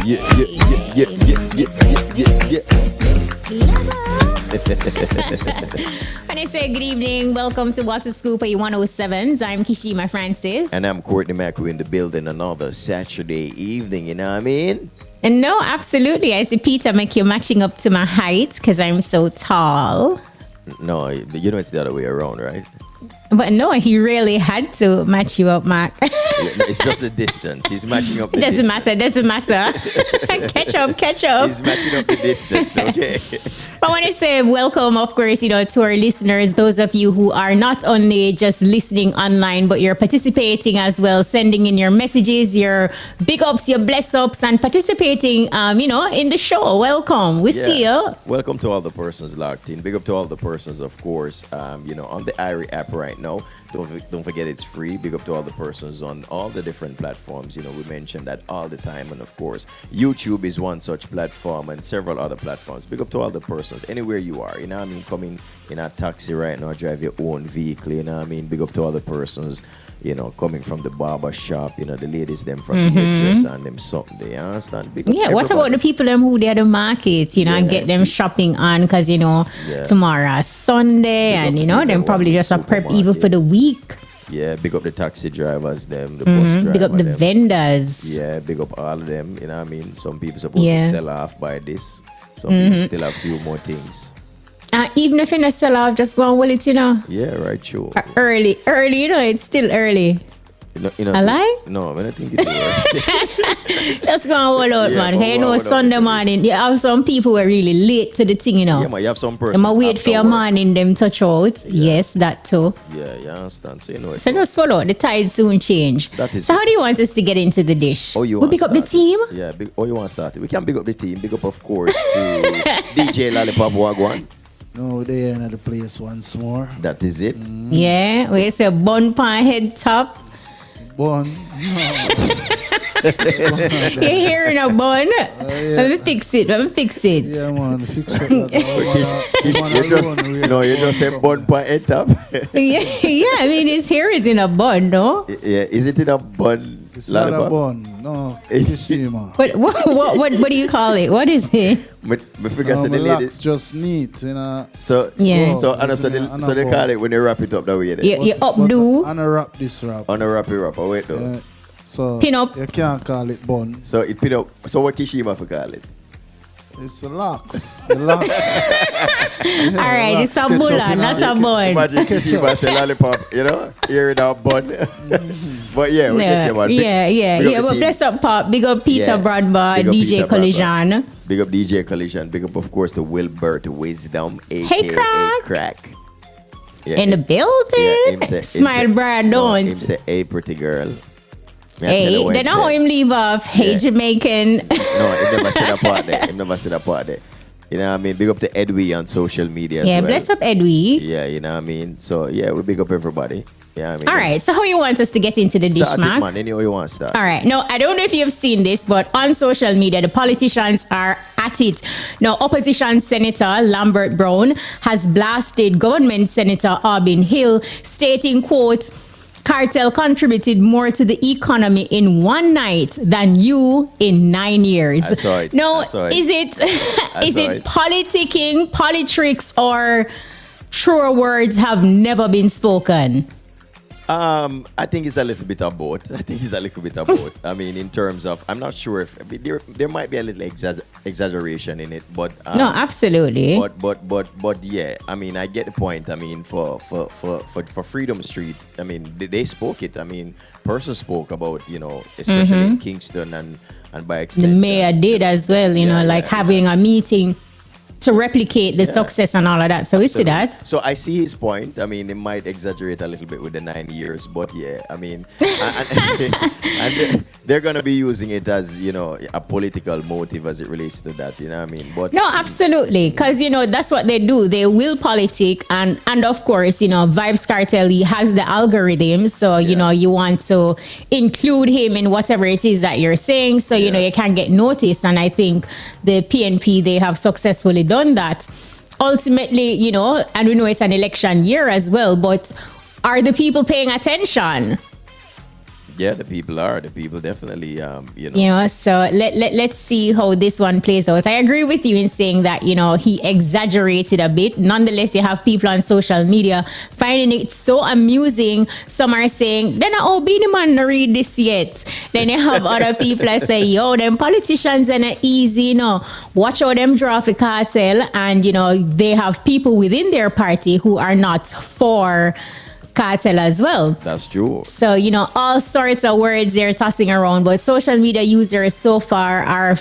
Yeah. When I say good evening, welcome to What's a Scoop at 107s. I'm Kishima Francis. And I'm Courtney Macri in the building another Saturday evening, you know what I mean? And no, absolutely. I see Peter make you matching up to my height because I'm so tall. No, you know it's the other way around, right? But no, he really had to match you up, Mark. It's just the distance. He's matching up the Doesn't distance. matter. Catch up. He's matching up the distance, okay? I want to say welcome, of course, to our listeners, those of you who are not only just listening online, but you're participating as well, sending in your messages, your big ups, your bless ups, and participating, in the show. Welcome. We see you. Welcome to all the persons locked in. Big up to all the persons, of course, on the IRIE app right now. Don't forget it's free. Big up to all the persons on all the different platforms. We mention that all the time. And of course, YouTube is one such platform and several other platforms. Big up to all the persons, anywhere you are. Coming in a taxi right now, drive your own vehicle. Big up to all the persons, coming from the barber shop, the ladies them from the hairdresser and them something. They understand? Big up What about the people them who they at the market, and get them shopping on because, tomorrow's Sunday and, them probably just a prep even for the week. Yeah, big up the taxi drivers, them, the bus drivers. Big up the vendors. Yeah, big up all of them. Some people supposed to sell off by this. Some people still have a few more things. Even if you not sell off, just go and will it, Yeah, right, sure. Early, it's still early. I lie? No, I don't think it's early. Just go and hold out, man. Sunday morning, you have some people who are really late to the thing, Yeah, man, you have some persons. They wait for your morning, them touch out. Yeah. Yes, that too. Yeah, you understand. So, So just follow. The tide soon change. That is so how do you want us to get into the dish? You pick up the team? Yeah, you want to start it? We can big up the team. Big up, of course, to DJ Lollipop Wagwan. No, they are in the place once more. That is it. Yeah, we say bun pan head top. Bun. You're hearing a bun? Let me fix it. Yeah, man, fix it. You just say bun pan head top. yeah, his hair is in a bun, no? Yeah, is it in a bun? It's not a bun. No, it's a shima. What do you call it? What is it? Me figure the ladies just neat, So they call it when they wrap it up that way. You updo. Unwrap this wrap. Unwrap it wrap. Wait though. So pin up. You can't call it bun. So it pin up. So what Kishima for call it? It's the locks. The locks. All right, it's a bulla, not a bun. Imagine Kishima say lollipop, here in our bun. But yeah, we get you, man. Yeah. But bless up, Pop. Big up Peter Broadbar, DJ Collision. Big up DJ Collision. Big up, of course, the Wilbert Wisdom, a.k.a. Crack. Yeah, in the building. Smile, Brad, don't. Him say, hey, pretty girl. Hey, then how him leave off. Hey, Jamaican. No, he never said a part there. You know what I mean? Big up to Edwy on social media as well. Yeah, bless up Edwy. Yeah, you know what I mean? So, yeah, we big up everybody. Yeah, I mean, all right, so how you want us to get into the dish, Mark? Start it, man. Anyway you want to start. All right. No, I don't know if you've seen this, but on social media, the politicians are at it. Now, opposition Senator Lambert Brown has blasted government Senator Albin Hill, stating, quote, cartel contributed more to the economy in one night than you in 9 years. I saw it. No, is it politicking, politics, or truer words have never been spoken? I think it's a little bit of both. I mean, in terms of, I'm not sure if there might be a little exaggeration in it, but no, absolutely. But yeah, I mean, I get the point. I mean, for Freedom Street, I mean, they spoke it. I mean, person spoke about, especially in Kingston and by extension, the mayor did as well. Having a meeting to replicate the success and all of that. So we see that. So I see his point. I mean, it might exaggerate a little bit with the 9 years, but yeah, I mean, and they're going to be using it as, a political motive as it relates to that, you know what I mean? But no, absolutely. Because, that's what they do. They will politic. And of course, Vibes Cartel, he has the algorithm. So, you want to include him in whatever it is that you're saying. So, you can get noticed. And I think the PNP, they have successfully done that. Ultimately, and we know it's an election year as well, but are the people paying attention? Yeah, the people are. The people definitely, So let's see how this one plays out. I agree with you in saying that, he exaggerated a bit. Nonetheless, you have people on social media finding it so amusing. Some are saying, then oh, Beanie Man no read this yet. Then you have other people that say, yo, them politicians are not easy, watch how them draw off the cartel. And, they have people within their party who are not for cartel as well. That's true. So, all sorts of words they're tossing around, but social media users so far are,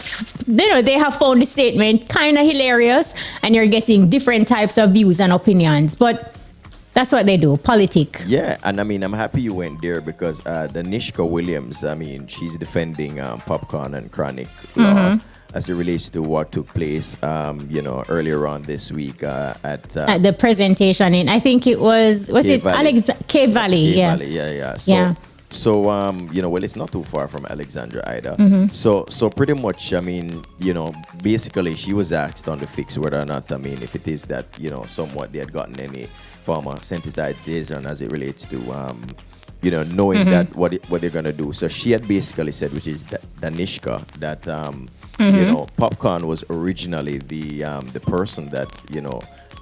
they have found the statement kind of hilarious, and you're getting different types of views and opinions. But that's what they do, politic. Yeah, and I'm happy you went there because the Nishka Williams, she's defending Popcorn and Chronic law as it relates to what took place, earlier on this week at the presentation in, I think it was K it Valley. K Valley? K Yeah. Valley, yeah. So, well, it's not too far from Alexandra either. So pretty much, basically she was asked on the fix whether or not, if it is that, somewhat they had gotten any form of sensitization as it relates to, knowing that what they're going to do. So she had basically said, which is Danishka, that, Popcorn was originally the person that,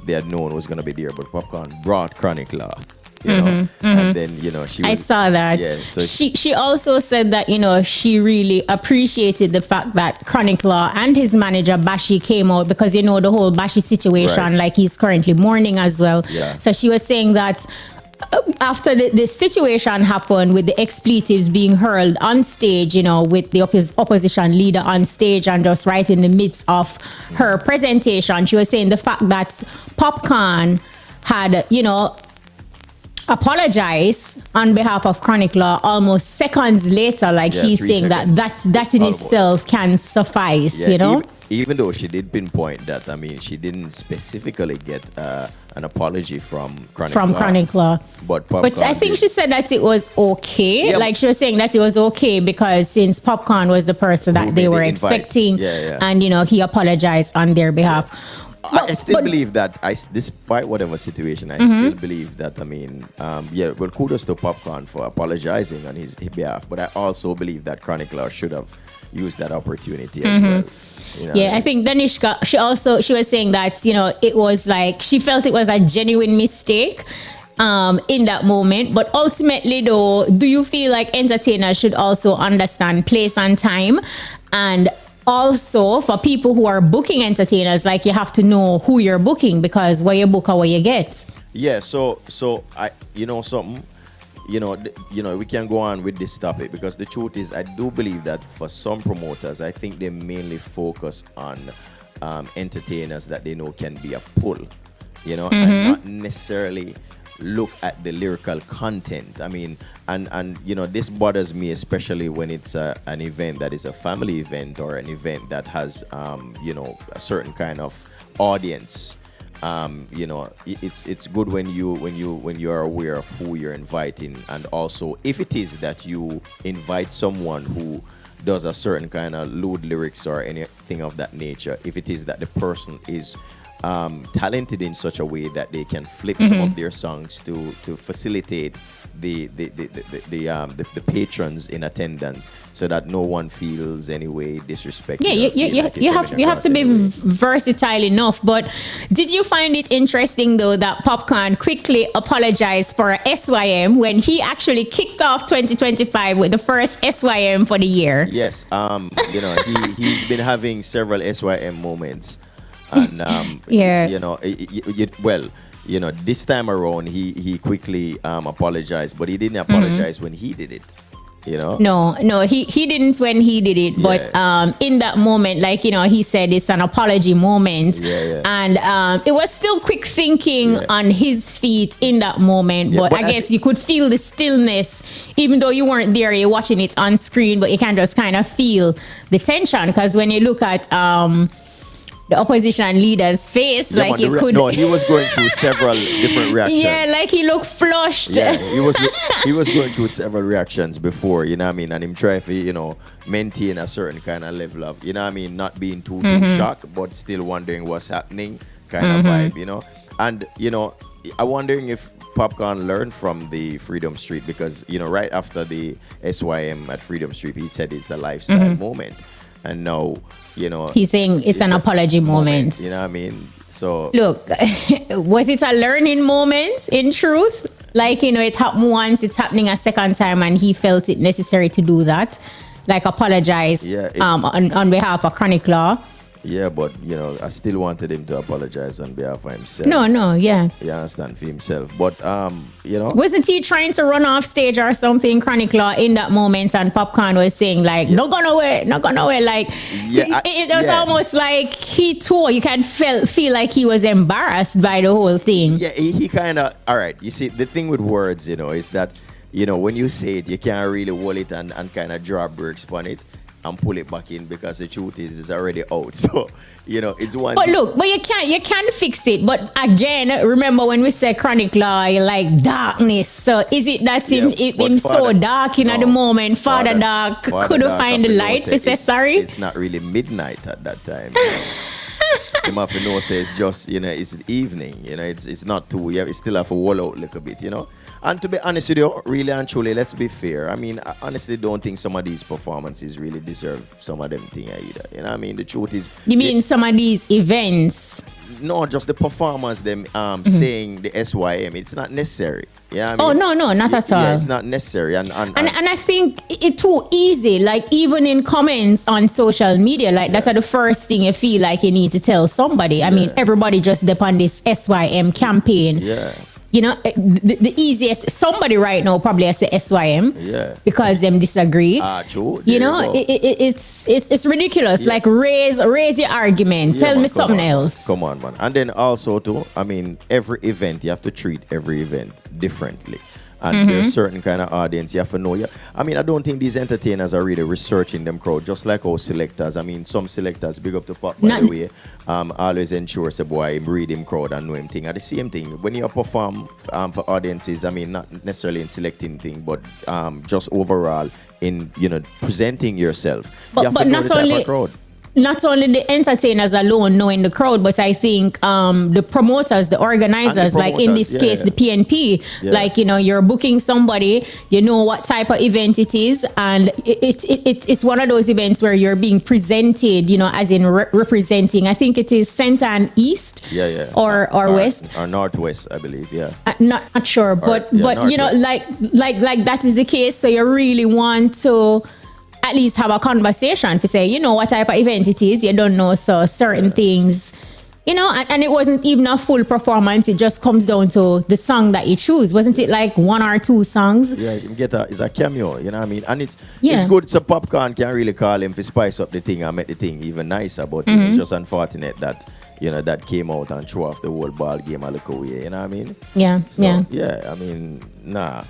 they had known was going to be there, but Popcorn brought Chronic Law. And then she was, I saw that. Yeah, so she also said that she really appreciated the fact that Chronic Law and his manager Bashi came out because the whole Bashi situation, Right. like he's currently mourning as well. Yeah. So she was saying that after the situation happened with the expletives being hurled on stage, with the opposition leader on stage and just right in the midst of her presentation, she was saying the fact that Popcorn had, apologize on behalf of Chronic Law almost seconds later, like Yeah, she's 3 saying seconds. that in Almost. itself can suffice, yeah, even though she did pinpoint that, she didn't specifically get an apology from Chronic Law. But Popcorn I think did. she said that it was okay. Yeah. Like she was saying that it was okay because since Popcorn was the person that Who they made were the invite. expecting, Yeah. and he apologized on their behalf. I still believe that, despite whatever situation, I still believe that, well, kudos to Popcorn for apologizing on his behalf, but I also believe that Chronic Law should have used that opportunity as well. Yeah, I think Danishka, she was saying that, it was like, she felt it was a genuine mistake in that moment. But ultimately, though, do you feel like entertainers should also understand place and time? And also, for people who are booking entertainers, like you have to know who you're booking because what you book or what you get. Yeah, so I, something, we can go on with this topic because the truth is, I do believe that for some promoters, I think they mainly focus on entertainers that they know can be a pull, and not necessarily look at the lyrical content. And this bothers me, especially when it's an event that is a family event or an event that has, a certain kind of audience. It's good when you are aware of who you're inviting, and also if it is that you invite someone who does a certain kind of lewd lyrics or anything of that nature, if it is that the person is talented in such a way that they can flip some of their songs to facilitate the patrons in attendance, so that no one feels any way disrespected. Yeah, you have to be versatile enough. But did you find it interesting though that Popcorn quickly apologized for SYM when he actually kicked off 2025 with the first SYM for the year? Yes, he's been having several SYM moments. And Yeah. This time around he quickly apologized, but he didn't apologize when he did it. No, he didn't when he did it, but in that moment, like he said, it's an apology moment, and it was still quick thinking on his feet in that moment. But I guess you could feel the stillness, even though you weren't there, you're watching it on screen, but you can just kind of feel the tension, because when you look at the opposition leader's face, he was going through several different reactions. Yeah, like he looked flushed. Yeah, he was going through several reactions before, and him try to, maintain a certain kind of level of, not being too shocked, but still wondering what's happening kind of vibe, and, I'm wondering if Popcorn learned from the Freedom Street because, right after the SYM at Freedom Street, he said it's a lifestyle moment. And now, he's saying it's an apology moment. You know what I mean? So look, was it a learning moment in truth? Like, it happened once, it's happening a second time, and he felt it necessary to do that. Like apologize on behalf of Chronic Law. Yeah, but I still wanted him to apologize on behalf of himself. No, yeah. You understand, for himself. But wasn't he trying to run off stage or something, Chronic Law, in that moment, and Popcorn was saying like, not gonna away. Like it was almost like he too, you can feel like he was embarrassed by the whole thing. Yeah, he kinda all right. You see, the thing with words, is that when you say it, you can't really hold it and kind of draw brakes on it and pull it back in because the truth is it's already out. So, it's one. But look, but you can't fix it. But again, remember when we say Chronic Law, like darkness. So is it that him so dark at the moment, Father Dark couldn't find the light to say sorry? It's not really midnight at that time. You have to know, say it's just, it's evening. It's not too, you still have to wall out a little bit, And to be honest with you, really and truly, let's be fair. I mean, I honestly don't think some of these performances really deserve some of them things either. You know what I mean? The truth is... You mean some of these events? No, just the performance, them saying the SYM. It's not necessary. Yeah, I mean, no, not at all. Yeah, it's not necessary. And I think it's too easy. Like, even in comments on social media, like, that's the first thing you feel like you need to tell somebody. I mean, everybody just depend on this SYM campaign. Yeah. The easiest, somebody right now probably has the SYM because them disagree. True. It's ridiculous. Yeah. Like raise your argument. Tell me something else. Come on, man. And then also too, I mean, every event, you have to treat every event differently. And there's certain kind of audience you have to know. I mean, I don't think these entertainers are really researching them crowd, just like our selectors. I mean, some selectors, big up to Pop, by the way, always ensure say, boy, him read him crowd and know him thing. At the same thing, when you perform for audiences, I mean, not necessarily in selecting thing, but just overall in, presenting yourself. But not only the entertainers alone knowing the crowd, but I think the promoters, the organizers, like in this case, the PNP, like, you're booking somebody, you know what type of event it is. And it's one of those events where you're being presented, as in representing, I think it is Center and East or West. Or Northwest, I believe, not sure, but like that is the case. So you really want to at least have a conversation to say, what type of event it is. You don't know, so certain things, and it wasn't even a full performance. It just comes down to the song that you choose. Wasn't it like one or two songs? Yeah, you can get it's a cameo, you know what I mean? And it's good. So Popcorn can really call him to spice up the thing and make the thing even nicer. But it's just unfortunate that, that came out and threw off the whole ball game a little way, you know what I mean? Yeah, I mean, nah.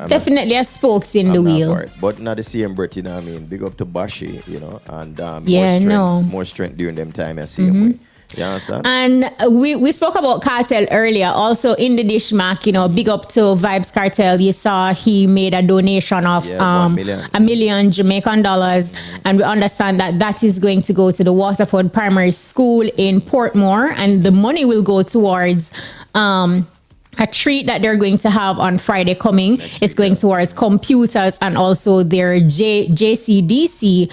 Definitely a spokes in the wheel. But not the same breath, you know what I mean? Big up to Bashi, and more strength during them time, same way. You understand? And we spoke about Cartel earlier. Also in the Dishmack, big up to Vibes Cartel. You saw he made a donation of $1 million Jamaican dollars. And we understand that is going to go to the Waterford Primary School in Portmore. And the money will go towards a treat that they're going to have on Friday coming. It's going towards computers and also their JCDC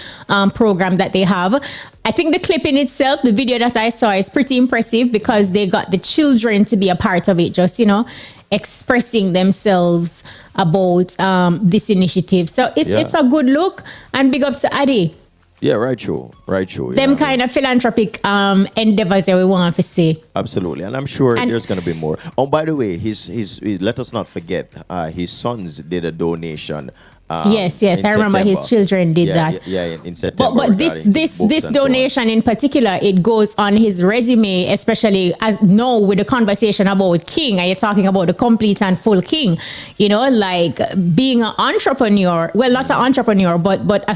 program that they have. I think the clip in itself, the video that I saw, is pretty impressive because they got the children to be a part of it, just, expressing themselves about this initiative. So it's a good look, and big up to Adi. Yeah, right, true. Them kind of philanthropic endeavors that we want to see. Absolutely, and I'm sure there's going to be more. Oh, by the way, his let us not forget, his sons did a donation. Yes, I remember his children did that. Yeah, in September. But this donation in particular, it goes on his resume, especially as now with the conversation about King. Are you talking about the complete and full King? Like being an entrepreneur. Well, not an entrepreneur, but a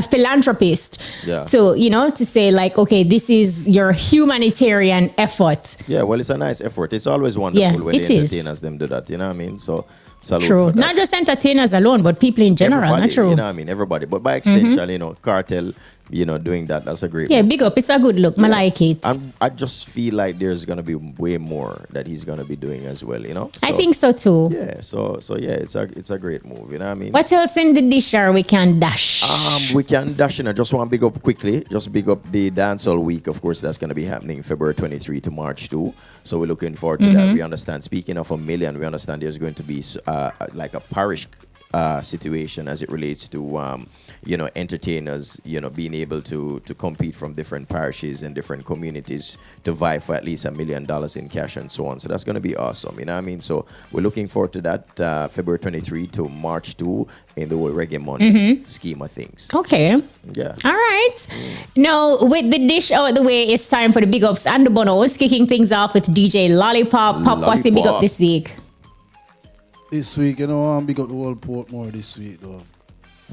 philanthropist. Yeah. So to say like, okay, this is your humanitarian effort. Yeah, well, it's a nice effort. It's always wonderful when the entertainers them do that. You know what I mean? So. Salute. True. Not just entertainers alone, but people in general. Everybody, not true. You know what I mean? Everybody. But by extension, Cartel, doing that. That's a great Yeah, move. big up. It's a good look. I like it. I just feel like there's gonna be way more that he's gonna be doing as well. I think so too. Yeah. So yeah, it's a great move. You know what I mean? What else in the dish or we can dash? We can dash in. I just want to big up quickly. Just big up the dancehall week. Of course, that's gonna be happening February 23 to March 2. So we're looking forward to that. We understand. Speaking of a million, we understand there's going to be like a parish situation as it relates to entertainers being able to compete from different parishes and different communities to vie for at least $1 million in cash and so on. So that's going to be awesome. You know what I mean? So we're looking forward to that February 23 to March 2 in the whole reggae month scheme of things. Okay. Yeah. All right. Now, with the dish out the way, it's time for the big ups and the bonos. Kicking things off with DJ Lollipop. Pop, what's the big up this week? This week, I'm big up the whole Portmore this week, though.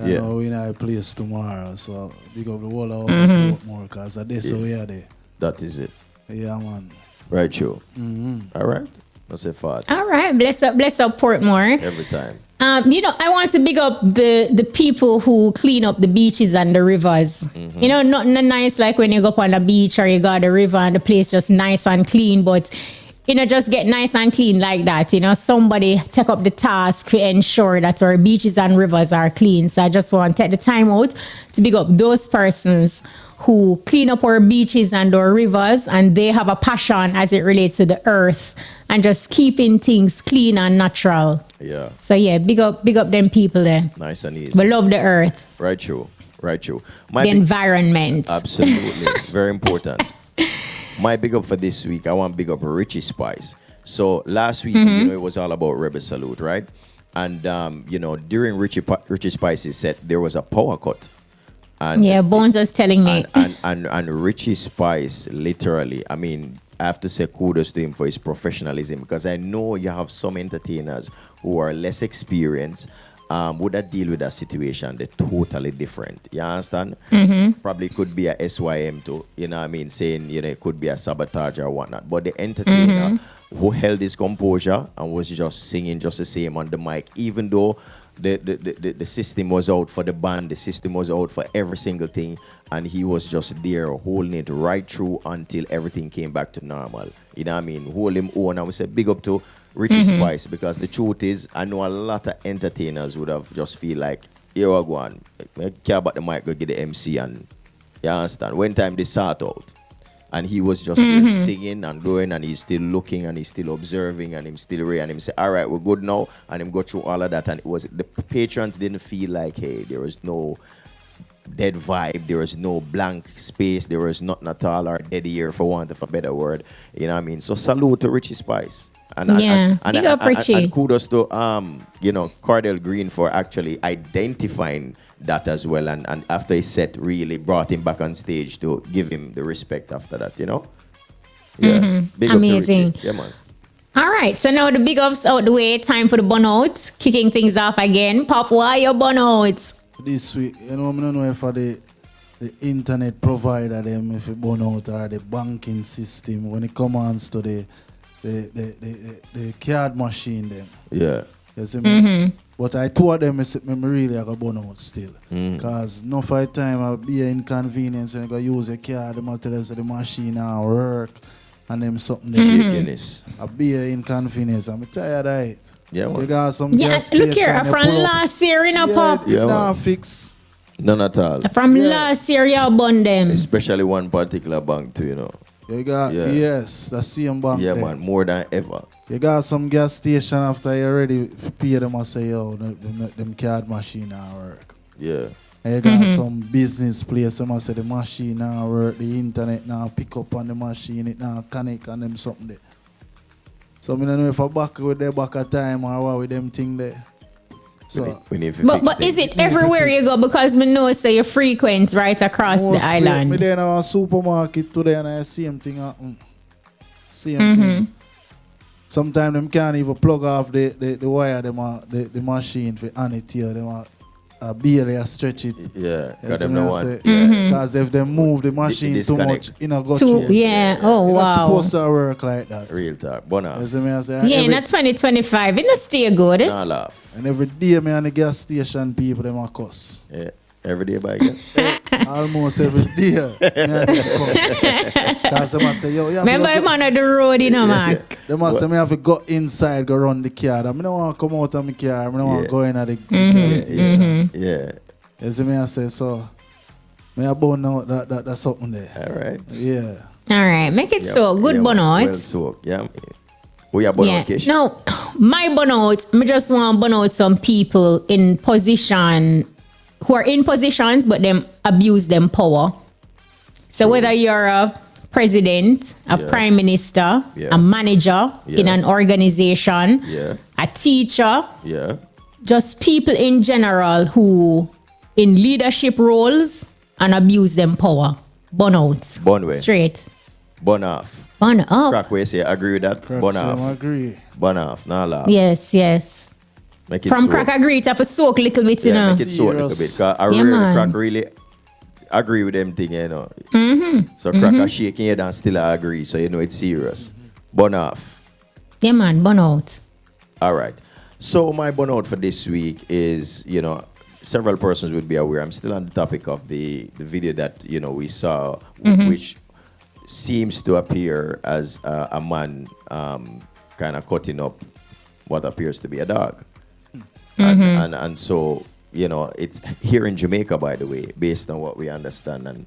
I know we're in our place tomorrow, so big up the whole of Portmore, because that's the way there. That is it. Yeah, man. Right, Joe. All right. That's a fact. All right. Bless up Portmore. Every time. I want to big up the people who clean up the beaches and the rivers. Nothing nice like when you go up on the beach or you got the river and the place just nice and clean, but just get nice and clean like that. Somebody take up the task to ensure that our beaches and rivers are clean. So I just want to take the time out to big up those persons who clean up our beaches and our rivers, and they have a passion as it relates to the earth and just keeping things clean and natural. Yeah. So yeah, big up them people there. Nice and easy. We love the earth. Right, Joe. The environment. Absolutely. Very important. My big up for this week, I want big up Richie Spice. So last week, it was all about Rebel Salute, right? And, during Richie Spice's set, there was a power cut. And Bones was telling me. And Richie Spice, literally, I mean, I have to say kudos to him for his professionalism, because I know you have some entertainers who are less experienced, would that deal with that situation? They're totally different. You understand? Probably could be a SYM too, saying, it could be a sabotage or whatnot. But the entertainer who held his composure and was just singing just the same on the mic, even though the system was out for the band, the system was out for every single thing, and he was just there holding it right through until everything came back to normal. You know what I mean? Hold him on. I would say big up to Richie Spice, because the truth is, I know a lot of entertainers would have just feel like, here I go on, I care about the mic, go get the MC, and you understand, when time they sort out. And he was just there singing and going, and he's still looking and he's still observing, and him still ready, and him say, all right, we're good now, and him go through all of that. And it was, the patrons didn't feel like, hey, there was no dead vibe, there was no blank space, there was nothing at all, or dead ear, for want of a better word. You know what I mean? So salute to Richie Spice. And kudos to Cordell Green for actually identifying that as well, and after his set really brought him back on stage to give him the respect after that. Big amazing. Up to Richie. Yeah, man. All right, so now the big ups out the way, time for the bun out, kicking things off again. Pop, why your bun out? This week, I don't know if the internet provider them, if it burn out, or the banking system when it comes to the card machine them. Yeah. You see me? But I told them me really I got burn out still. Because no fight time I'll be an inconvenience and I go use a card, them tell us the machine now work and them something Shakiness. I'll be an inconvenience. I'm tired of it. Yeah, man. You got some gas look here, station, from last year in a pop. Yeah, nah, man. fix. None at all. From last year, you bun them. Especially one particular bank too, You got, yes, the same bank. Yeah, there. man, more than ever. You got some gas station after you already pay them and say, yo, them card machine now work. Yeah. And you got some business place, them and say the machine now work, the internet now pick up on the machine, it now connect and them something there. So I don't know if I back with their back at time or what with them thing there. So, we need to but fix is things. it everywhere you go? Because me know say you frequent right across the island. Me there in our supermarket today and I see same thing happen. Same thing. Sometimes them can't even plug off the wire, the machine for on it here. Them barely stretch it. Yeah, got them no one. Because if they move the machine too much, you know, go through. Yeah. Oh, It's wow. supposed to work like that. Real talk. Bona. You see me? I say, Yeah, in 2025, it not stay good. Nah laugh. and every day me on the gas station, people them a cuss. Yeah. Every day by guess. Almost every day. Because they must say, yo, Remember him on the road, you know, Mark. They must say, me have to go inside, go run the car. I don't want to come out of my car. I don't want to go in at the gas station. Yeah. You see me, I say, so, me I burn out that's something there. All right. Yeah. All right, make it so good burnout. Well soaked, yeah. We are burnout, Kish. No, my burnout, I just want to burn out some people in position who are in positions but them abuse them power. So whether you're a president, a prime minister, a manager in an organization, a teacher, just people in general who in leadership roles and abuse them power. Burn out. Burn way. Straight. Burn off. Burn up. Crack way say agree with that. Crack Burn say, off. I agree. Burn off. Nah laugh. Yes. Make it From soak. crack agree to have to soak a little bit, you know. Make it soak a little bit. Cause I really man. crack really agree with them thing, you know. So crack a shaking head and still I agree. So you know it's serious. Burn off. Yeah, man, burn out. All right. So my burnout for this week is, you know, several persons would be aware. I'm still on the topic of the video that, you know, we saw, which seems to appear as a man kind of cutting up what appears to be a dog. And so, you know, it's here in Jamaica, by the way, based on what we understand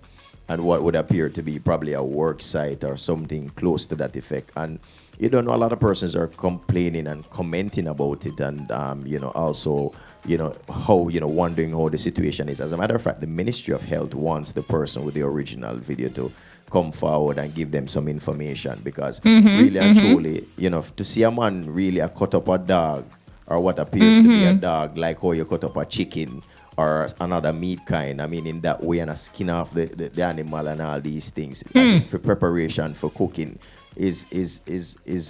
and what would appear to be probably a work site or something close to that effect. And you don't know, a lot of persons are complaining and commenting about it, and you know, also, you know, how, you know, wondering how the situation is. As a matter of fact, the Ministry of Health wants the person with the original video to come forward and give them some information, because really and truly, you know, to see a man really cut up a dog or what appears to be a dog, like how you cut up a chicken or another meat kind, I mean, in that way, and a skin off the animal and all these things for preparation for cooking is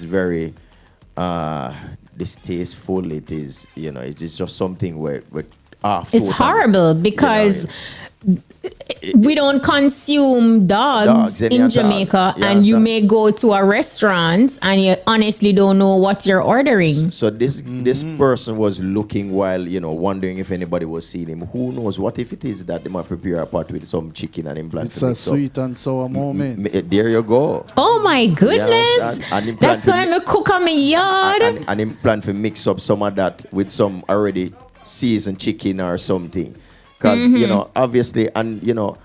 very distasteful. It is, you know, it's just something where it's totally horrible, because we don't consume dogs in Jamaica, and you may go to a restaurant and you honestly don't know what you're ordering. So this person was looking while, you know, wondering if anybody was seeing him. Who knows? What if it is that they might prepare a pot with some chicken and implant? It's a sweet and sour moment. There you go. Oh my goodness! That's why I'm a cook on my yard. And implant to mix up some of that with some already seasoned chicken or something. Because, you know, obviously, and, you know,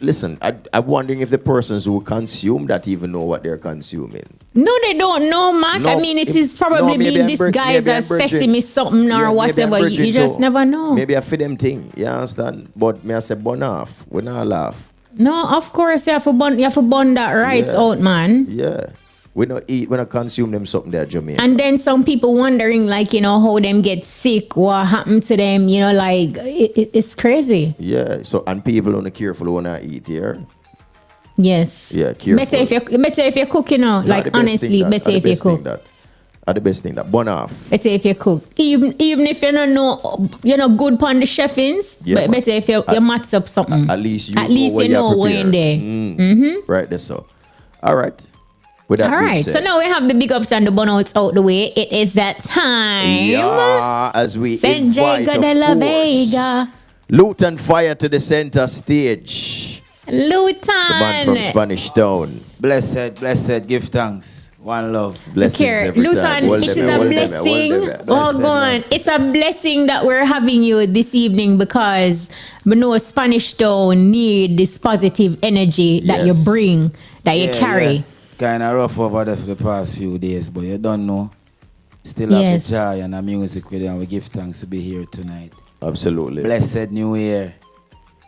listen, I'm wondering if the persons who consume that even know what they're consuming. No, they don't know, Mark. I mean, it is probably being disguised as sesame something or whatever. You just never know. Maybe I feed them thing, you understand? But me I say, burn off. We not laugh. No, of course, you have to burn that right out, man. Yeah. We don't eat, we don't consume them something there, Jamaica. And then some people wondering, like, you know, how them get sick, what happened to them, you know, like, it's crazy. Yeah, so, and people only careful when I eat here. Yes. Yeah, careful. Better if you cook, you know, like, honestly, better if you cook. The best thing that, burn off. Better if you cook. Even if you don't know, you know, good pon the chefings, but better if you mats up something. At least you know we're in there. Right, that's so. All right. All right, so now we have the big ups and the burnouts out the way. It is that time. Yeah, as we Saint invite, Jago of de la course, Vega. Lutan Fyah to the center stage. Lutan. The man from Spanish Town. Blessed, give thanks. One love. Blessings every time. Lutan, it is a blessing. Oh, God. It's a blessing that we're having you this evening, because we know Spanish Town need this positive energy that you bring, that you carry. Yeah. Kind of rough over there for the past few days, but you don't know. Still have the joy and the music with you, and we give thanks to be here tonight. Absolutely. Blessed New Year.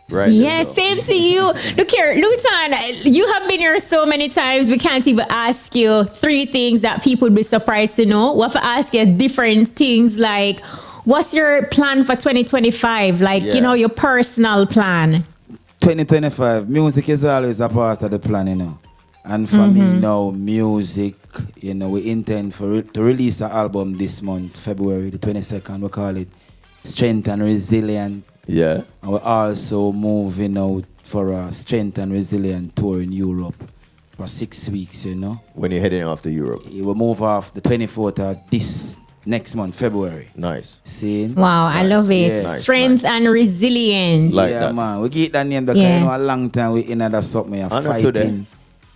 Right. Yes, same to you. Look here, Lutan, you have been here so many times, we can't even ask you 3 things that people would be surprised to know. We have to ask you different things like, what's your plan for 2025? Like, you know, your personal plan. 2025, music is always a part of the plan, you know. And for me now, music, you know, we intend to release an album this month, February the 22nd. We call it Strength and Resilient. Yeah. And we're also moving out for a Strength and Resilient tour in Europe for 6 weeks, you know. When you're heading off to Europe? We will move off the 24th of this next month, February. Nice. See? Wow, I love it. Yeah. Nice, Strength nice. and resilience. Like yeah, that. man. We get that name because Yeah. you know a long time we in that something Honor to them. fighting.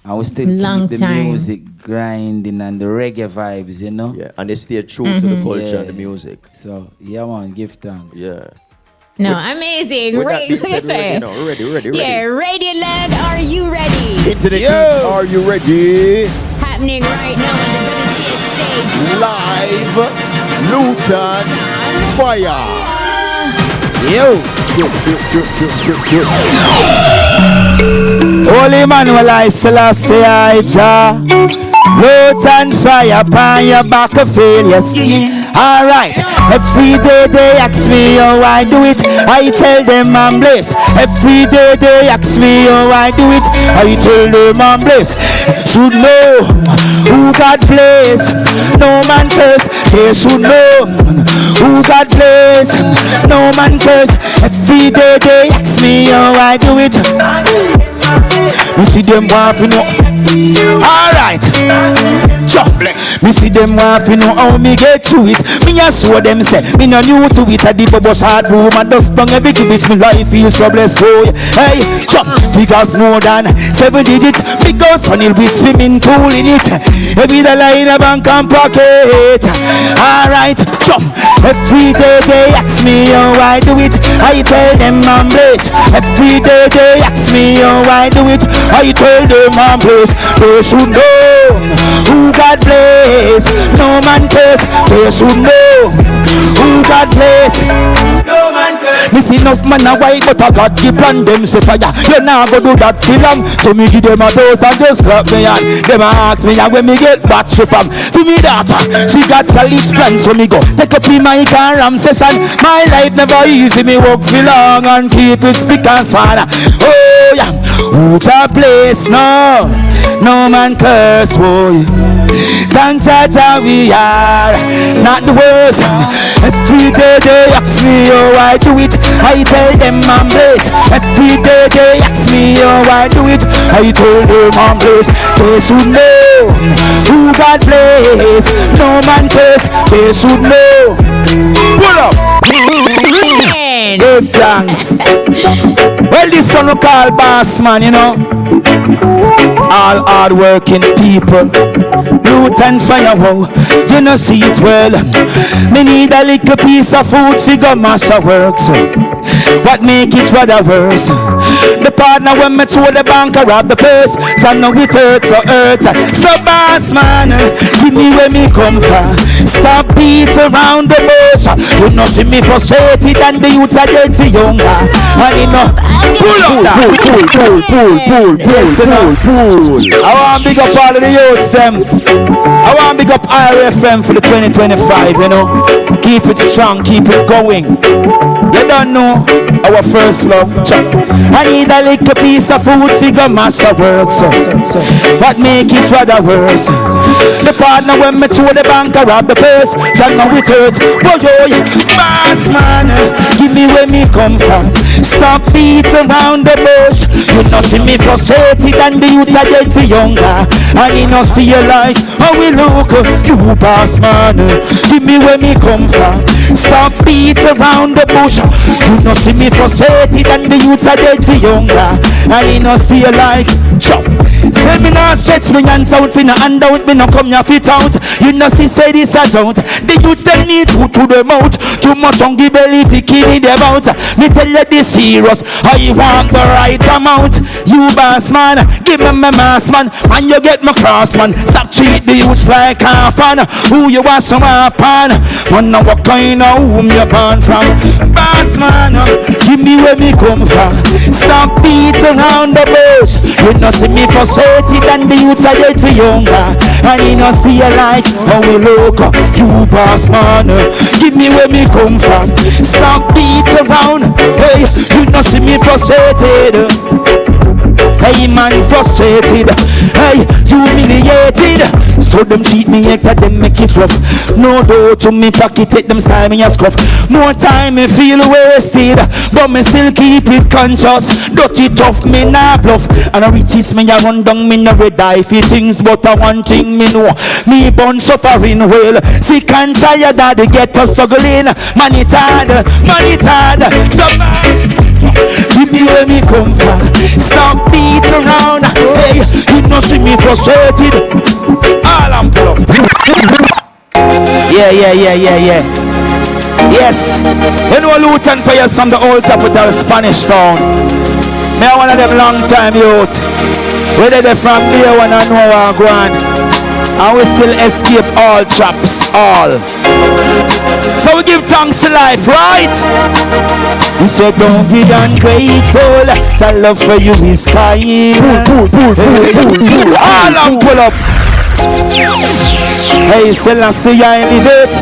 And we still Long keep the time. music grinding and the reggae vibes, you know? Yeah, and they stay true to the culture Yeah. and the music. So, yeah, man, give thanks. Yeah. No, amazing. With that being said, Say. we're ready. Yeah, Radioland, are you ready? Into the beats, are you ready? Happening right now on the WCS stage. Live, Lutan, Fyah. Yo! Shoot. Holy Manuel, I Selassie, I Jah. Lutan, Fyah, upon your back of failures. Alright, every day they ask me how I do it. I tell them I'm blessed. Every day they ask me how I do it. I tell them I'm blessed. Should know who God bless. No man curse. They should know who God bless. No man curse. Every day they ask me how I do it. Me see them want to know. Alright, jump. Me see them want to know how me get through it. Me a show them say me no new to it. A deep bubble short room and dust down every cubit. Me life feels so blessed. Oh yeah. Hey, jump. Figures more than 7 digits. Big house panel with swimming pool in it. Every dollar in a bank and pocket. Alright, jump. Every day they ask me how I do it. I tell them I'm blessed. Every day they ask me how I do it. I tell them I'm blessed. They should know who God bless. No man curse. They should know who God bless. No man curse. Me see enough man a white, but I got the plan. Them say Fyah, you nah go do that for long. So me give them a dose and just clap me hand. Them a ask me when me get battery from. For me daughter, she got college plans. So me go take up in my car ram session. My life never easy. Me work for long and keep it spick and span. Oh yeah, who a place no, no man curse. Oh yeah. Thank Jah we are not the worst. Every day they ask me how I do it. I tell them I'm blessed. Every day they ask me how I do it. I tell them I'm blessed. They should know who God bless. No man curse. They should know. Pull up. Give thanks. Well, this son we call boss man, you know. All hard working people. Lutan, Fyah, wow, you know see it well. Me need a little piece of food figure masha works. What make it rather worse? The partner when me throw the bank or rob the purse. Jah know it hurts so hurt. So boss man, give me where me come from. Stop beat around the bush. You know see me frustrated and the youths are dead for younger. And you know pull up that. Pull. I want big up all of the youths them. I want big up IRFM for the 2025, you know. Keep it strong, keep it going. You don't know our first love. I need a little piece of food figure masha works. What make it rather worse? The partner when me throw the bank or rob the purse. Jah know it hurt. Boy, boss man, give me where me come from. Stop beat around the bush. You know see me frustrated and the youths are dead for younger. And you know stay alive. How we look, you boss man, give me where me come from. Stop beat around the bush. You know see me frustrated and the youths are dead for younger. And you know stay alive. Chop. Say me not stretch me hands out, me no hand out, me no come your feet out. You know see say this a don't. The youths them need food to them out. Too much hungry belly picking in them out. Me tell you this serious, I want the right amount. You boss man, give me my mass man. And you get my cross man. Stop treat the youths like half fan. Who you want some half pan? Man know what kind of whom you born from. Boss man, give me where me come from. Stop beat around the bush. You know see me frustrated and the youths are dead for younger. And you know stay like how we look. You boss man, give me where me come from. Stop beat around. Hey, you know see me frustrated. Hey man frustrated. Hey, humiliated. So them cheat me, hector them make it rough. No door to me pocket, take them style me a scruff. More time me feel wasted, but me still keep it conscious. Dirty tough, me nah bluff. And a riches me a run down, me no red eye for things. But a one thing me know, me born suffering well. Sick and tired of the ghetto struggling. Man it hard, survive. Give me where me come from. Stop beat around. Hey, you don't see me frustrated. All I'm pull up. Yeah. Yes. You know Lutan for your son, the old capital Spanish town. Me one of them long time youth. Whether they from there when I know where I go on. And we still escape all traps, all. So we give thanks to life, right? He said don't be ungrateful, that love for you is kind. Pull. All and pull up. Hey, Selassie, I elevate.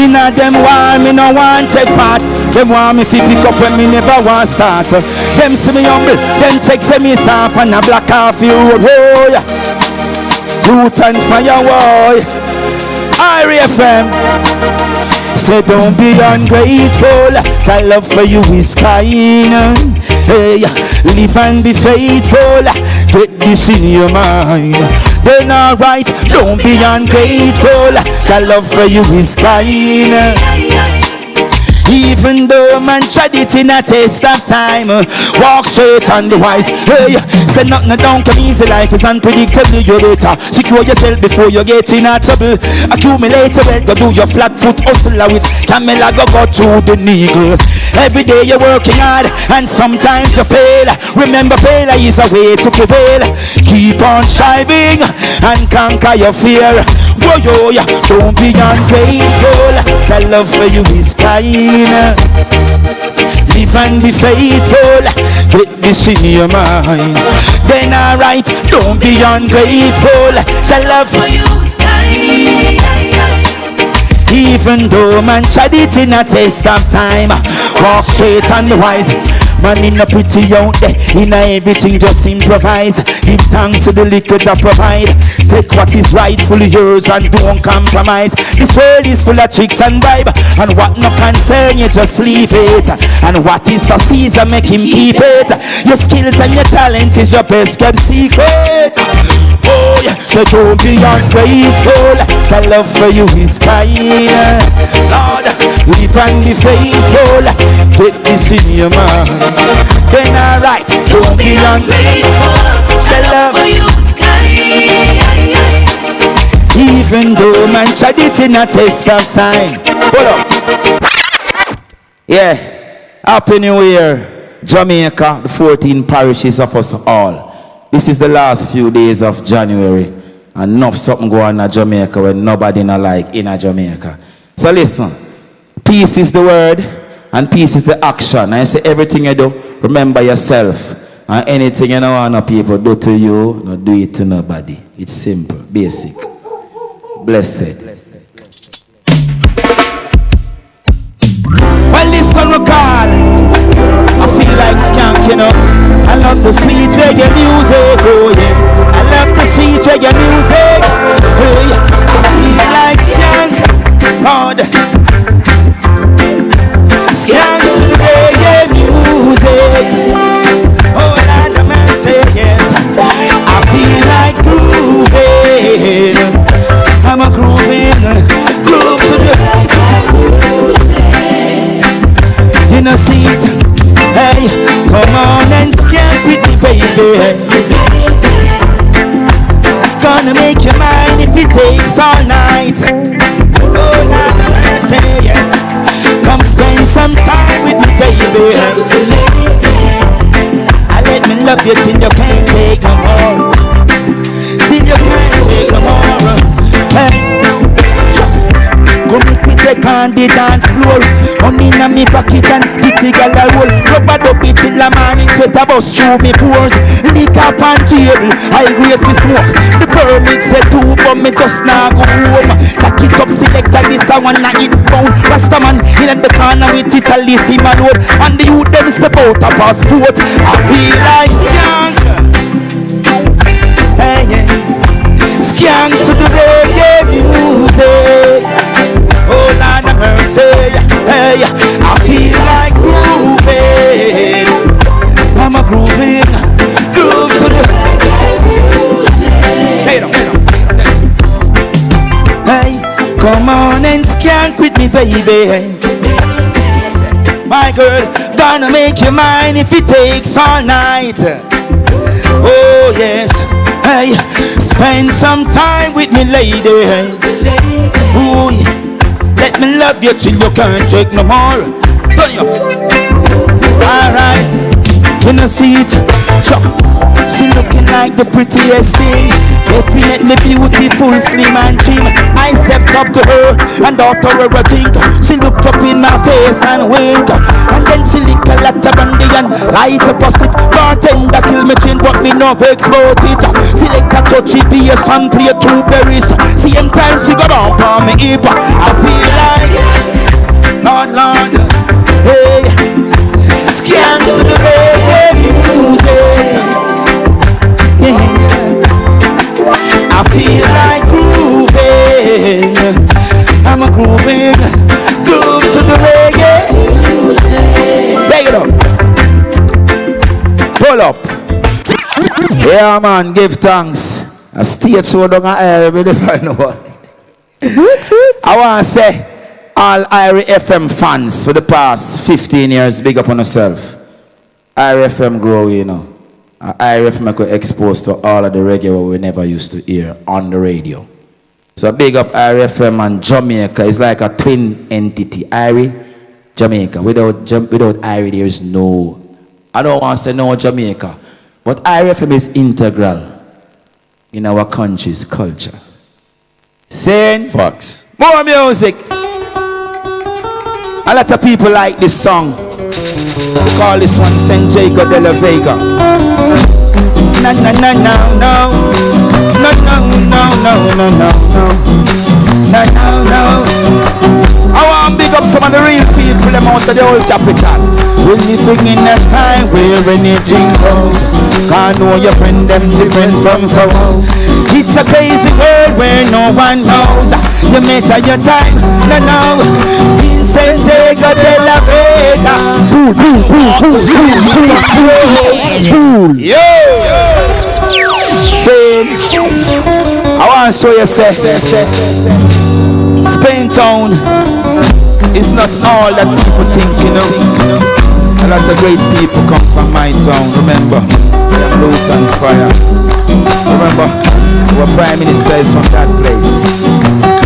Inna them want me no want take part. Them want me to pick up when me never want start. Them see me humble, them check say me soft and a black off the road. Oh yeah. Lutan Fyah boy, IRIE FM. Say don't be ungrateful, that love for you is kind. Hey, live and be faithful, get this in your mind. Then alright, don't be ungrateful, that love for you is kind. Even though man tried it in a taste of time, walk straight and wise. Hey, say nothing don't come easy. Life is unpredictable. You better secure yourself before you get in a trouble. Accumulate wealth, go do your flat foot hustle, which camel go through the needle. Every day you're working hard and sometimes you fail. Remember, failure is a way to prevail. Keep on striving and conquer your fear. Whoa, yo, yeah. Don't be ungrateful. That love for you is kind. Live and be faithful. Get this in your mind. Then alright, don't be ungrateful. That love for you is kind. Even though man tried it in a taste of time, walk straight and wise. Man in a pretty out there, in a everything just improvise. Give thanks to the liquor to provide. Take what is rightfully yours and don't compromise. This world is full of tricks and bribe, and what no concern you just leave it. And what is for Caesar make him keep it. Your skills and your talent is your best kept secret. Oh yeah, so don't be ungrateful. That love for you is kind. Lord, live and be faithful. Get this in your mind. Then alright, don't be ungrateful. That love for you is kind. Even though man tried it in a test of time. Hold up. Yeah, Happy New Year, Jamaica, the 14 parishes of us all. This is the last few days of January, and enough something going on in Jamaica when nobody not like in Jamaica. So listen, peace is the word and peace is the action. I say everything you do, remember yourself, and anything you know want people do to you, not do it to nobody. It's simple, basic. Blessed. Well, listen, we call. I feel like skank, you know. I love the sweet reggae music, oh yeah. I love the sweet reggae music, oh yeah. I feel like skank, Lord. Skank to the reggae music. Oh Lord, the man say yes. I feel like grooving. I'm a groove to the reggae music. You know, see it. Hey, come on and skank with me, baby. Gonna make you mine if it takes all night. Oh, now say yeah. Come spend some time with me, baby. I let me love you till you can't take no more. Till you can't take no more. Hey. Go make me take on the dance floor. Money in me pocket and pretty girl I roll. Rubber dub it till the morning sweat a bust through me pores. Lick up on table, I wait for smoke. The permit said two, but me just now go home. Tack it up, selector this I wanna eat bound. Rastaman in the corner with it a listen my load. And the youth them step out a passport. I feel like skank. Hey, yeah. Skank to the reggae music. Oh Lord have mercy, hey, I feel like grooving. I'm a grooving, groove to the hey, no. Hey, come on and skank with me, baby. My girl, gonna make you mine if it takes all night. Oh yes, hey, spend some time with me, lady. Ooh, let me love you till you can't take no more. Turn you up. Alright, in a seat, chop. She looking like the prettiest thing. Definitely beautiful, slim and trim. I stepped up to her and after her a drink. She looked up in my face and wink. And then she licked a lot of brandy and light up a stiff. Bartender kill me chin but me no explode it. Select a touchy bass and play two berries. Same time she got on for me hip. I feel like Lord, hey, scan to the reggae music. I feel like grooving. I'm a grooving. Groove to the reggae. Take it up. Pull up. Yeah man, give thanks. A stage show down here, but if I know. I want to say all IRIE FM fans for the past 15 years, big up on yourself. IRIE FM grow, you know. IRIE FM got exposed to all of the reggae what we never used to hear on the radio. So big up IRIE FM and Jamaica is like a twin entity. IRIE, Jamaica. Without IRIE there is no, I don't want to say no Jamaica, but IRIE FM is integral in our country's culture. Saying Fox. more music. A lot of people like this song. We call this one San Diego de la Vega. No, no, no, no, no. No, no, no, no, no, no, no. No, no, no. I want to big up some of the real people them out of the old capital. We're living in a time where anything goes. Can't know your friend them different from foes. It's a crazy world where no one knows. You measure your time, no, no. In San Diego de la Vega. Yo! I want to show you, Spain town is not all that people think, you know. A lot of great people come from my town, remember? Lutan, Fyah. Remember, our Prime Minister is from that place.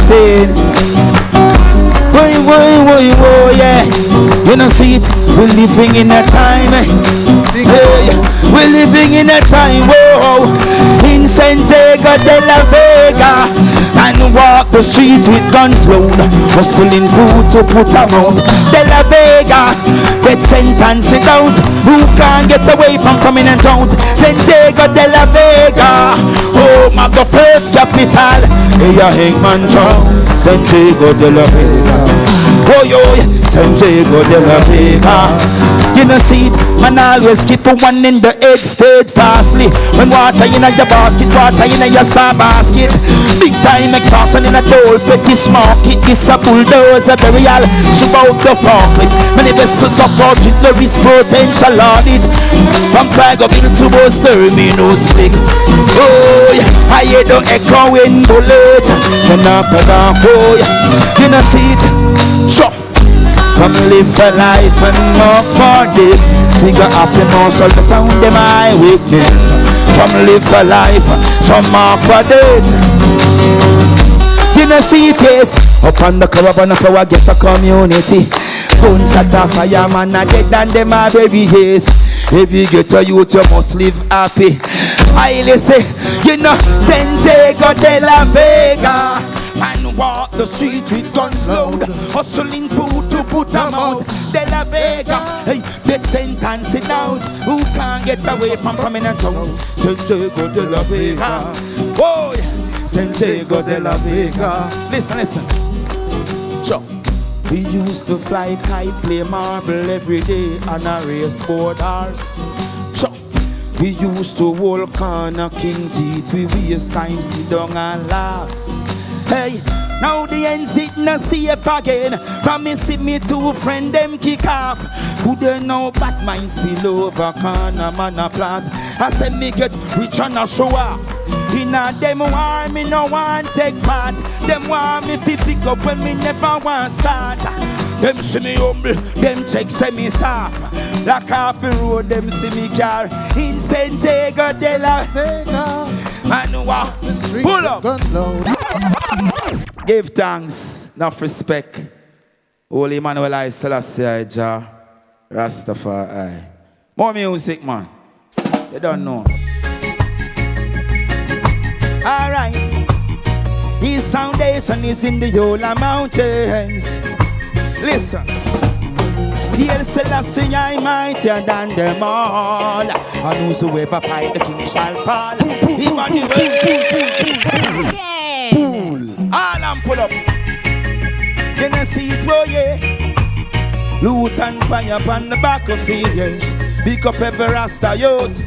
Saying, whoa, yeah. You know, see it, we're living in a time. Yeah, we're living in a time, whoa. In San Diego de la Vega. And walk the streets with guns load. Hustling food to put a mouth. De la Vega. Get sentenced out. Who can't get away from coming and out? San Diego de la Vega. Home of the first capital. Hey, Hangman Town. San Diego de la Vega. Oh, yo, San Diego de la Vega. You know, see it, man always keep one in the head steadfastly. When water in your basket, water in your straw basket. Big time extortion in a dole, fetish market. This a bulldozer burial, shoot out the forklift. Many vessels support with Lorry's potential audit. From Sligo Bill to Boast Terminal Slick. Oh, yeah, I hear the echoing bullet. Then after that, oh, yeah, you know, see it, chop. Some live for life and more for death. Think of happy most all the town, them I witness. Some live for life, some more for death. You know see it is up on the caravan of our get a community. Bunch of the fireman a dead and them a very haze. If you get a youth you must live happy. I listen, you know San Diego de la Vega. And walk the street with guns load. Hustling food to put them out. De la Vega, hey, death sentence it down. Who can't get away from prominent town? San Diego de la Vega. Oh, yeah. San Diego de la Vega. Listen. Chop. We used to fly kite, play marble every day on a race board horse. Chop. We used to hold corner king teeth. We waste time, sit down and laugh. Hey, now the end sitting a safe again. Promise me two friend them kick off. Who they know bad minds spill over corner man applause. I said me get rich on a show off. In a them war me no want take part. Them want me fi pick up when me never want start. Them see me humble, them check say me soft. Like off the road, them see me car in St. Diego de la Vega. Manua, pull up. Give thanks, enough respect. Holy Emmanuel I Selassie Jah Rastafari. More music, man. You don't know. Alright. His foundation is in the Yola Mountains. Listen. Hail Selassie, I mightier than them all. And whosoever fight the king shall fall. Emmanuel. Pull. All and pull up. You know see it, oh yeah. Lutan Fyah upon the back of fields. Pick up every Rasta youth.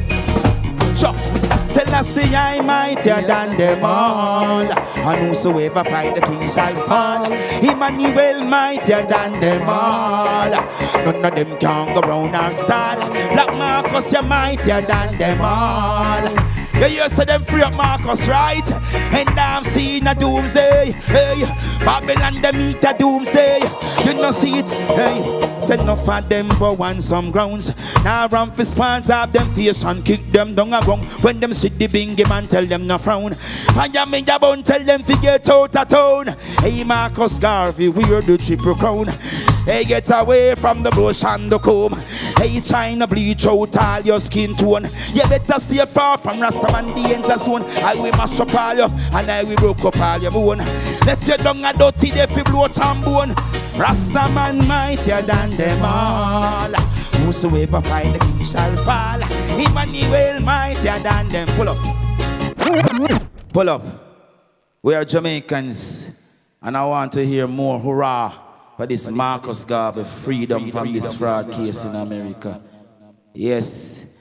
Chop. Selassie, I mightier than them all. And whosoever fight the king shall fall. Emmanuel mightier than them all. None of them can go round our stall. Black Marcus, you're mightier than them all. You used to them free up Marcus, right? And I'm seeing a doomsday. Hey, Babylon them meet a doomsday. You know see it? Hey, said enough of them for one some grounds. Now run for spawns up them face and kick them down a wrong. When them see the bingy man tell them no frown. And you mean bone tell them to get out of town. Hey Marcus Garvey, wear the triple crown. Hey, get away from the bush and the comb. Hey, trying to bleach out all your skin tone. You better stay far from Rastaman danger zone. I will mash up all you, and I will broke up all your bone. Left you down a dirty, if you blow trombone. Rastaman mightier than them all. Whosoever fight the king shall fall. Emmanuel mightier than them. Pull up. Pull up. We are Jamaicans, and I want to hear more hurrah for this Marcus Garvey freedom from this fraud case in America. Yes,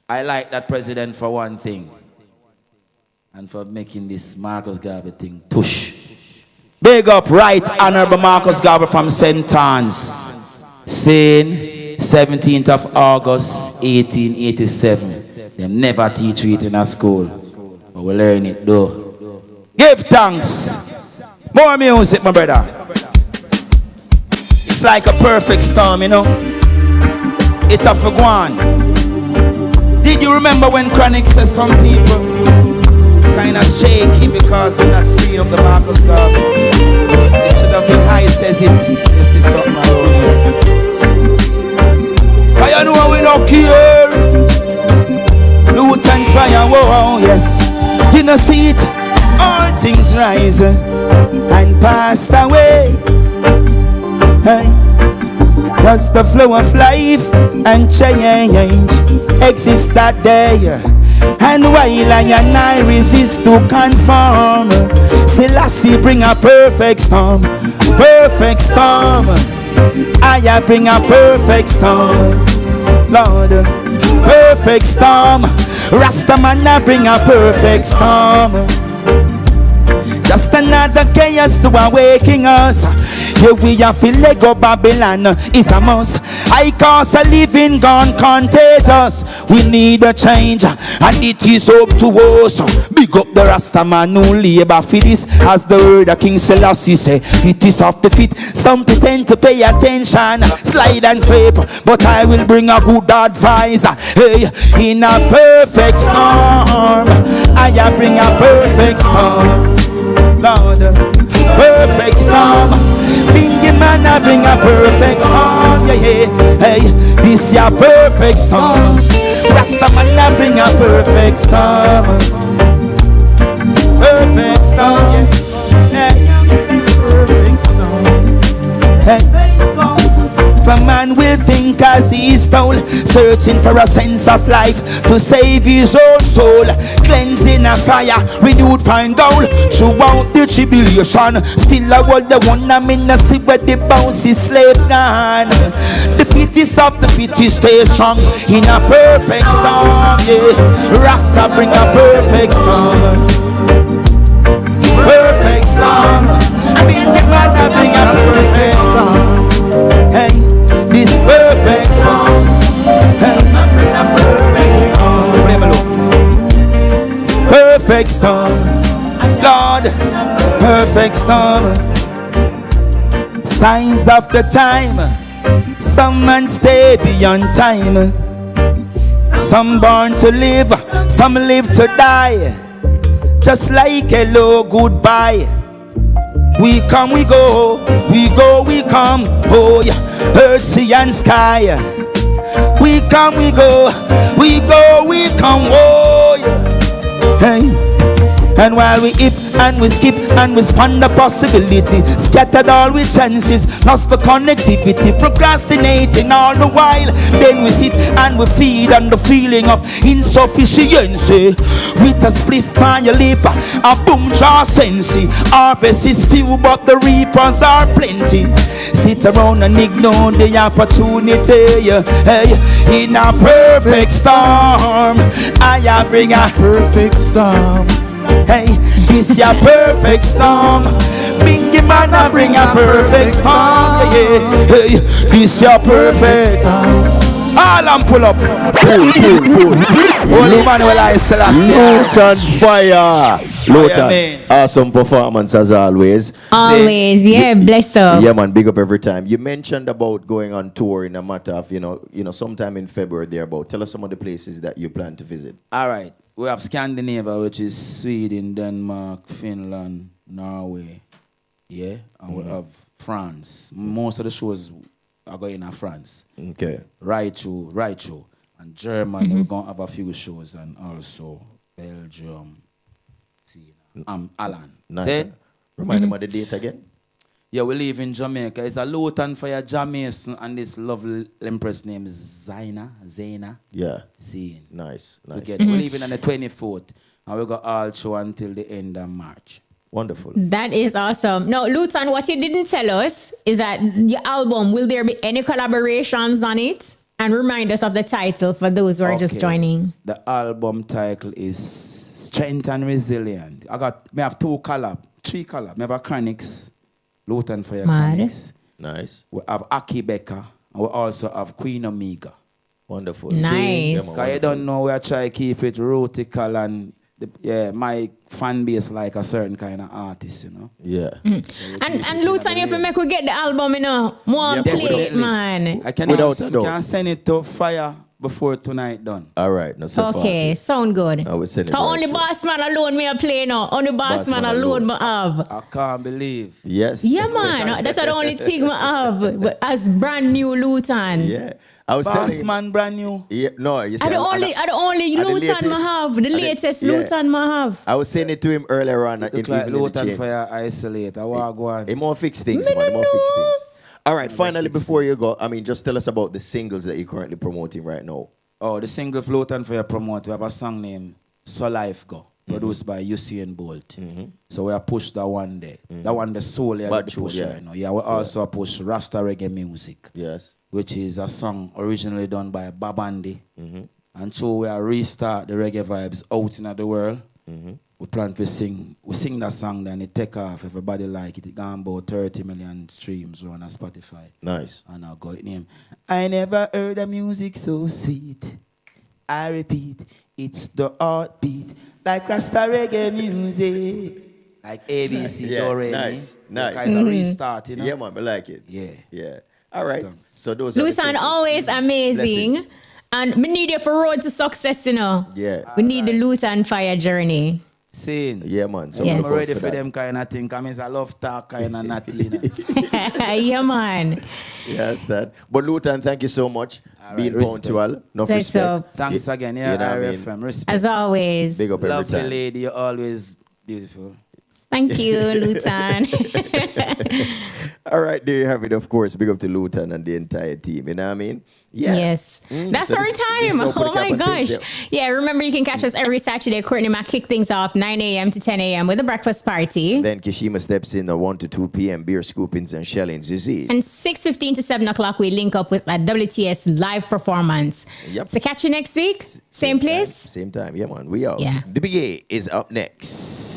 I like that president for one thing, and for making this Marcus Garvey thing push. Big up, right honorable Marcus Garvey from St. Anne's, saying 17th of August 1887. They never teach it in a school, but we learn it though. Give thanks. More music, my brother. It's like a perfect storm, you know. It's a for one. Did you remember when Chronic says some people kind of shaky because they're not free of the Marcus Garvey? It should have been high, says it. You see something around here. I know we don't care. Lutan Fyah, whoa, yes. You know see it. All things rise and passed away. Hey, that's the flow of life and change exists that day. And while I and I resist to conform, Selassie bring a perfect storm, perfect storm. I bring a perfect storm, Lord, perfect storm. Rastaman I bring a perfect storm. Just another chaos to awaken us. Here we have to Lego Babylon is a must. I cause a living gone contagious. We need a change and it is up to us. Big up the Rastaman who labor for this. As the word of King Selassie say, it is off the feet. Some pretend to pay attention, slide and slip, but I will bring a good advice. Hey, in a perfect storm, I bring a perfect storm, Lord, perfect storm. Bingy man, I bring a perfect storm. Yeah, yeah. Hey, this your perfect storm. Rastaman, I bring a perfect storm. Perfect storm. Yeah. Perfect storm. Hey. If a man will think as he stole, searching for a sense of life to save his own soul, cleansing a fire, renewed find gold throughout the tribulation. Still I want the one I'm in the sea where the bouncy slave gone. The fittest of the fittest stay strong in a perfect storm, yeah. Rasta bring a perfect storm. Perfect storm. I mean the man that bring a perfect storm. Hey, this perfect storm. Hey, bring a perfect storm. Perfect storm. Lord, perfect storm. Signs of the time. Some man stay beyond time. Some born to live, some live to die. Just like hello, goodbye. We come, we go, we go, we come. Oh yeah, earth, sea and sky. We come, we go, we go, we come. Oh yeah. Hey. And while we hip and we skip and we span the possibility, scattered all with chances, lost the connectivity, procrastinating all the while. Then we sit and we feed on the feeling of insufficiency. With a spliff on your lip, a boom jaw sensey. Harvest is few but the reapers are plenty. Sit around and ignore the opportunity. Hey, in a perfect storm, I bring a perfect storm. Hey, this your perfect storm. Bingy man, I bring a perfect storm. Yeah, hey, this your perfect storm. All and pull up. Holy Manuel I Selassie. Lutan Fyah. Lutan, awesome performance as always. Always, yeah, blessed up. Yeah, man, big up every time. You mentioned about going on tour in a matter of, you know, sometime in February thereabout. Tell us some of the places that you plan to visit. All right. We have Scandinavia, which is Sweden, Denmark, Finland, Norway. Yeah. And we have France. Most of the shows are going to France. Okay. Right through. And Germany, we're going to have a few shows. And also Belgium. Alan. Nice. Remind them of the date again. Yeah, we live in Jamaica. It's a Lutan Fyah Jamaican and this lovely empress named Zaina. Yeah. Seeing. Nice. Together. We're leaving on the 24th. And we got all show until the end of March. Wonderful. That is awesome. Now, Lutan, what you didn't tell us is that your album, will there be any collaborations on it? And remind us of the title for those who are just joining. The album title is Strength and Resilient. I have 3 collab. I have Chronics, Lutan Fyah Chronics. Nice. We have Aki Becca, and we also have Queen Omega. Wonderful. Nice. Because you don't know, we are trying to keep it rootical and my fan base like a certain kind of artist, you know. Yeah. So and Lutan, if you make we get the album, you know, more play it, man. I can send it to Fyah before tonight done. All right. No, so okay, sound good. I will send it. Only boss man alone me a play now. Only boss man alone me have. I can't believe. Yes. Yeah, man. That's the only thing me have. But as brand new Lutan. Yeah. I was Boss man brand new. Yeah, no, you said the only Lutan me have. The latest Lutan me have. I was saying it to him earlier on. It look like Lutan Fyah isolate. I want to go on. He more fix things, man. He more fix things. All right, finally, before you go, I mean, just tell us about the singles that you're currently promoting right now. Oh, the single Lutan Fyah promote. We have a song named So Life Go, produced by Usain Bolt. So we have pushed that one day. That one, the soul, we also push Rasta reggae music. Yes. Which is a song originally done by Babandi. And so we are restart the reggae vibes out in the world. We plan to sing. We sing that song, then it take off. Everybody like it. It gone about 30 million streams on Spotify. Nice. And I got it name. I never heard a music so sweet. I repeat, it's the heartbeat. Like Rasta reggae music. Like ABC already. Nice. Guys are restarting. Yeah, man, I like it. Yeah. All right. So those Lutan are always amazing. Blessings. And we need you for road to success, you know. Yeah. We need the Lutan Fyah journey. Seeing. Yeah, man. So Yes. I'm ready for them kind of thing. I mean, I love talk kind of natty. You know? Yeah, man. Yes, that. But Lutan, thank you so much. All right, Being respect. punctual. No That's respect. up. Thanks again. Yeah, You know what I IRIE mean? FM. Respect. As always. Big up every Lovely time. lady. You're always beautiful. Thank you, Lutan. All right, there you have it. Of course, big up to Lutan and the entire team. You know what I mean? Yeah. Yes. That's So our this time. open Oh my cap and gosh. things, Yeah, remember you can catch us every Saturday. Courtney Mac kick things off 9 a.m. to 10 a.m. with a breakfast party. Then Kishima steps in at 1 to 2 p.m. Beer scoopings and shellings. You see it? And 6:15 to 7 o'clock, we link up with a WTS live performance. Yep. So catch you next week. Same place. Same time. Yeah, man. We out. Yeah. The BA is up next.